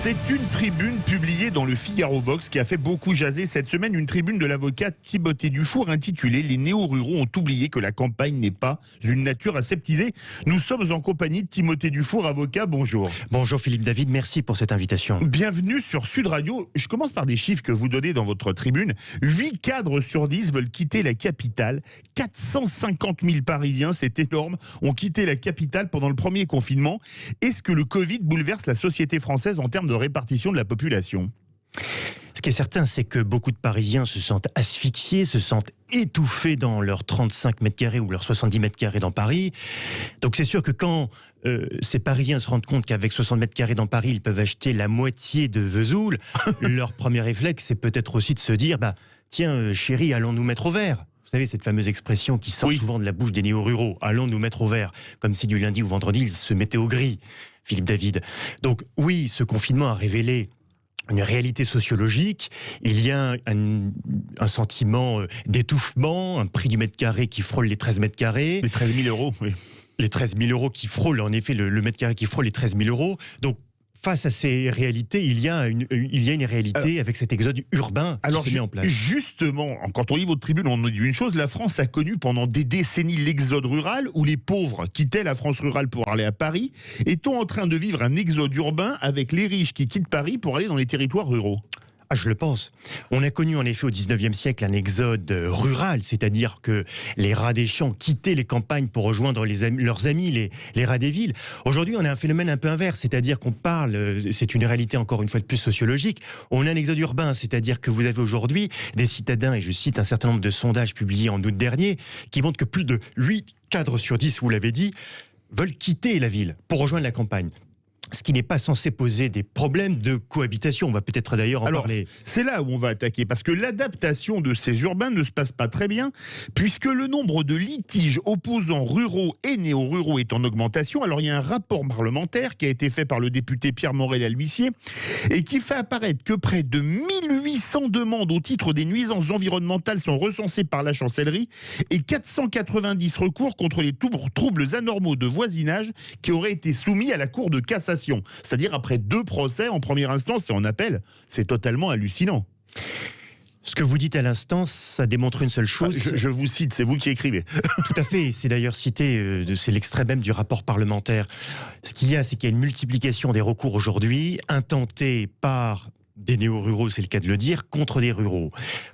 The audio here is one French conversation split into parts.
C'est une tribune publiée dans le Figaro Vox qui a fait beaucoup jaser cette semaine. Une tribune de l'avocat Timothée Dufour intitulée « Les néo-ruraux ont oublié que la campagne n'est pas une nature aseptisée ». Nous sommes en compagnie de Timothée Dufour, avocat. Bonjour. Bonjour Philippe David, merci pour cette invitation. Bienvenue sur Sud Radio. Je commence par des chiffres que vous donnez dans votre tribune. 8 cadres sur 10 veulent quitter la capitale. 450 000 Parisiens, c'est énorme, ont quitté la capitale pendant le premier confinement. Est-ce que le Covid bouleverse la société française en termes de répartition de la population ? Ce qui est certain, c'est que beaucoup de Parisiens se sentent asphyxiés, se sentent étouffés dans leurs 35 mètres carrés ou leurs 70 mètres carrés dans Paris. Donc c'est sûr que quand ces Parisiens se rendent compte qu'avec 60 mètres carrés dans Paris, ils peuvent acheter la moitié de Vesoul, leur premier réflexe, c'est peut-être aussi de se dire « Tiens, chérie, allons nous mettre au vert ». Vous savez, cette fameuse expression qui sort souvent de la bouche des néo-ruraux, « allons nous mettre au vert », comme si du lundi au vendredi, ils se mettaient au gris, Philippe David. Donc oui, ce confinement a révélé une réalité sociologique. Il y a un sentiment d'étouffement, un prix du mètre carré qui frôle les 13 mètres carrés. Les 13 000 euros, oui. Les 13 000 euros qui frôlent, en effet, le mètre carré qui frôle les 13 000 euros. Donc, face à ces réalités, il y a une réalité avec cet exode urbain qui se met en place. Justement, quand on lit votre tribune, on nous dit une chose, la France a connu pendant des décennies l'exode rural, où les pauvres quittaient la France rurale pour aller à Paris. Est-on en train de vivre un exode urbain avec les riches qui quittent Paris pour aller dans les territoires ruraux ? Ah, je le pense. On a connu en effet au 19e siècle un exode rural, c'est-à-dire que les rats des champs quittaient les campagnes pour rejoindre leurs amis, les rats des villes. Aujourd'hui, on a un phénomène un peu inverse, c'est-à-dire qu'on parle, c'est une réalité encore une fois de plus sociologique, on a un exode urbain, c'est-à-dire que vous avez aujourd'hui des citadins, et je cite un certain nombre de sondages publiés en août dernier, qui montrent que plus de 8 cadres sur 10, vous l'avez dit, veulent quitter la ville pour rejoindre la campagne. Ce qui n'est pas censé poser des problèmes de cohabitation. On va peut-être d'ailleurs en parler. C'est là où on va attaquer, parce que l'adaptation de ces urbains ne se passe pas très bien, puisque le nombre de litiges opposant ruraux et néo-ruraux est en augmentation. Alors il y a un rapport parlementaire qui a été fait par le député Pierre Morel-a-L'Huissier, et qui fait apparaître que près de 1800 demandes au titre des nuisances environnementales sont recensées par la chancellerie, et 490 recours contre les troubles anormaux de voisinage qui auraient été soumis à la Cour de cassation. C'est-à-dire après 2 procès en première instance et en appel. C'est totalement hallucinant. Ce que vous dites à l'instant, ça démontre une seule chose. Je vous cite, c'est vous qui écrivez. Tout à fait, c'est d'ailleurs cité, c'est l'extrait même du rapport parlementaire. Ce qu'il y a, c'est qu'il y a une multiplication des recours aujourd'hui, intentés par des néo-ruraux, c'est le cas de le dire, contre des ruraux.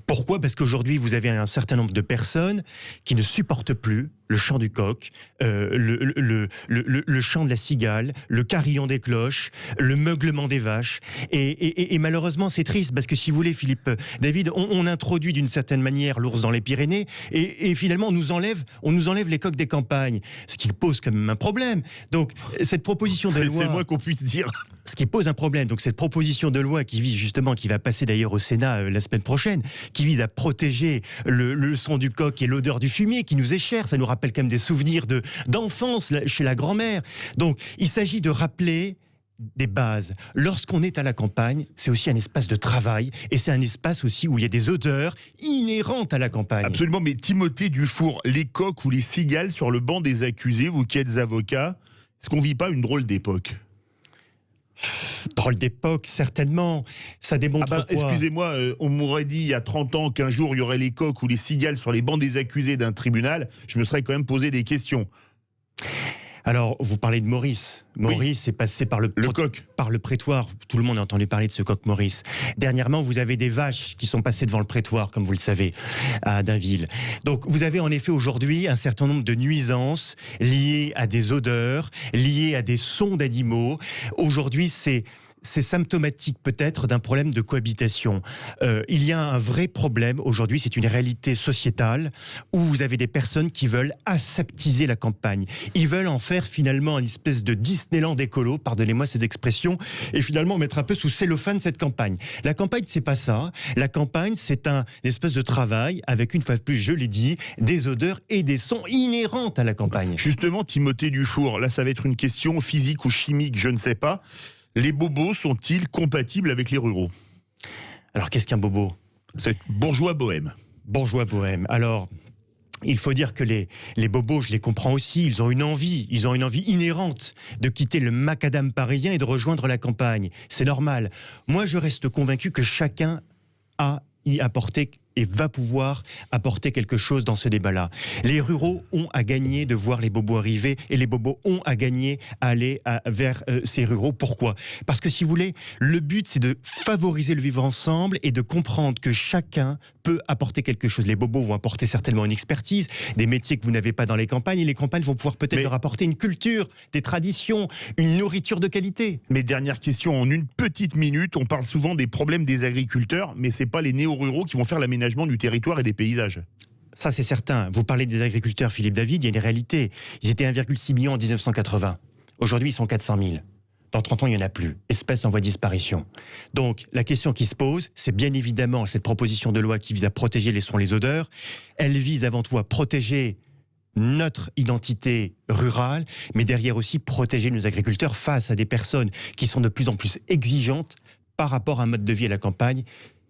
Pourquoi ? Parce qu'aujourd'hui, vous avez un certain nombre de personnes qui ne supportent plus le chant du coq, le chant de la cigale, le carillon des cloches, le meuglement des vaches. Et malheureusement, c'est triste, parce que si vous voulez, Philippe David, on introduit d'une certaine manière l'ours dans les Pyrénées, et finalement, on nous enlève les coqs des campagnes, ce qui pose quand même un problème. Donc, cette proposition de loi... C'est le moins qu'on puisse dire. Ce qui pose un problème. Donc, cette proposition de loi qui vise justement, qui va passer d'ailleurs au Sénat la semaine prochaine, qui vise à protéger le son du coq et l'odeur du fumier, qui nous est cher, ça nous rappelle quand même des souvenirs d'enfance chez la grand-mère. Donc, il s'agit de rappeler des bases. Lorsqu'on est à la campagne, c'est aussi un espace de travail, et c'est un espace aussi où il y a des odeurs inhérentes à la campagne. Absolument, mais Timothée Dufour, les coqs ou les cigales sur le banc des accusés, vous qui êtes avocat, est-ce qu'on vit pas une drôle d'époque ? Drôle d'époque, certainement. Ça démontre quoi ? Excusez-moi, on m'aurait dit il y a 30 ans qu'un jour il y aurait les coqs ou les cigales sur les bancs des accusés d'un tribunal, je me serais quand même posé des questions. Alors, vous parlez de Maurice. Maurice est passé par le coq. Par le prétoire. Tout le monde a entendu parler de ce coq Maurice. Dernièrement, vous avez des vaches qui sont passées devant le prétoire, comme vous le savez, à Dainville. Donc, vous avez en effet aujourd'hui un certain nombre de nuisances liées à des odeurs, liées à des sons d'animaux. Aujourd'hui, c'est symptomatique peut-être d'un problème de cohabitation. Il y a un vrai problème aujourd'hui, c'est une réalité sociétale où vous avez des personnes qui veulent aseptiser la campagne. Ils veulent en faire finalement une espèce de Disneyland écolo, pardonnez-moi cette expression, et finalement mettre un peu sous cellophane cette campagne. La campagne, c'est pas ça. La campagne, c'est une espèce de travail avec, une fois de plus, je l'ai dit, des odeurs et des sons inhérentes à la campagne. Justement, Timothée Dufour, là ça va être une question physique ou chimique, je ne sais pas. Les bobos sont-ils compatibles avec les ruraux ? Alors, qu'est-ce qu'un bobo ? C'est bourgeois bohème. Bourgeois bohème. Alors, Il faut dire que les bobos, je les comprends aussi, ils ont une envie inhérente de quitter le macadam parisien et de rejoindre la campagne. C'est normal. Moi, je reste convaincu que chacun a y apporté et va pouvoir apporter quelque chose dans ce débat-là. Les ruraux ont à gagner de voir les bobos arriver et les bobos ont à gagner à aller vers ces ruraux. Pourquoi ? Parce que si vous voulez, le but c'est de favoriser le vivre ensemble et de comprendre que chacun peut apporter quelque chose. Les bobos vont apporter certainement une expertise, des métiers que vous n'avez pas dans les campagnes et les campagnes vont pouvoir peut-être leur apporter une culture, des traditions, une nourriture de qualité. Mais dernière question, en une petite minute, on parle souvent des problèmes des agriculteurs, mais c'est pas les néo-ruraux qui vont faire l'aménagement du territoire et des paysages. Ça, c'est certain. Vous parlez des agriculteurs, Philippe David, il y a une réalité. Ils étaient 1,6 million en 1980. Aujourd'hui, ils sont 400 000. Dans 30 ans, il n'y en a plus. Espèce en voie de disparition. Donc, la question qui se pose, c'est bien évidemment cette proposition de loi qui vise à protéger les sons, les odeurs. Elle vise avant tout à protéger notre identité rurale, mais derrière aussi protéger nos agriculteurs face à des personnes qui sont de plus en plus exigeantes par rapport à un mode de vie à la campagne,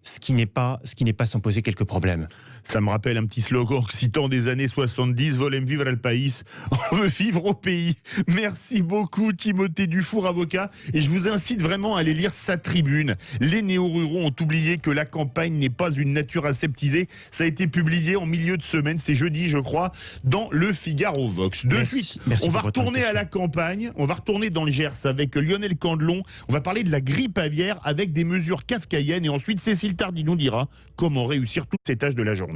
ce qui n'est pas sans poser quelques problèmes. Ça me rappelle un petit slogan occitan des années 70, Volem vivre al país, on veut vivre au pays. Merci beaucoup Timothée Dufour, avocat, et je vous incite vraiment à aller lire sa tribune. Les néo-ruraux ont oublié que la campagne n'est pas une nature aseptisée. Ça a été publié en milieu de semaine, c'est jeudi je crois, dans le Figaro Vox. De suite, on va retourner à la campagne, on va retourner dans le Gers avec Lionel Candelon, on va parler de la grippe aviaire avec des mesures kafkaïennes et ensuite Cécile Tardy nous dira comment réussir toutes ces tâches de la journée.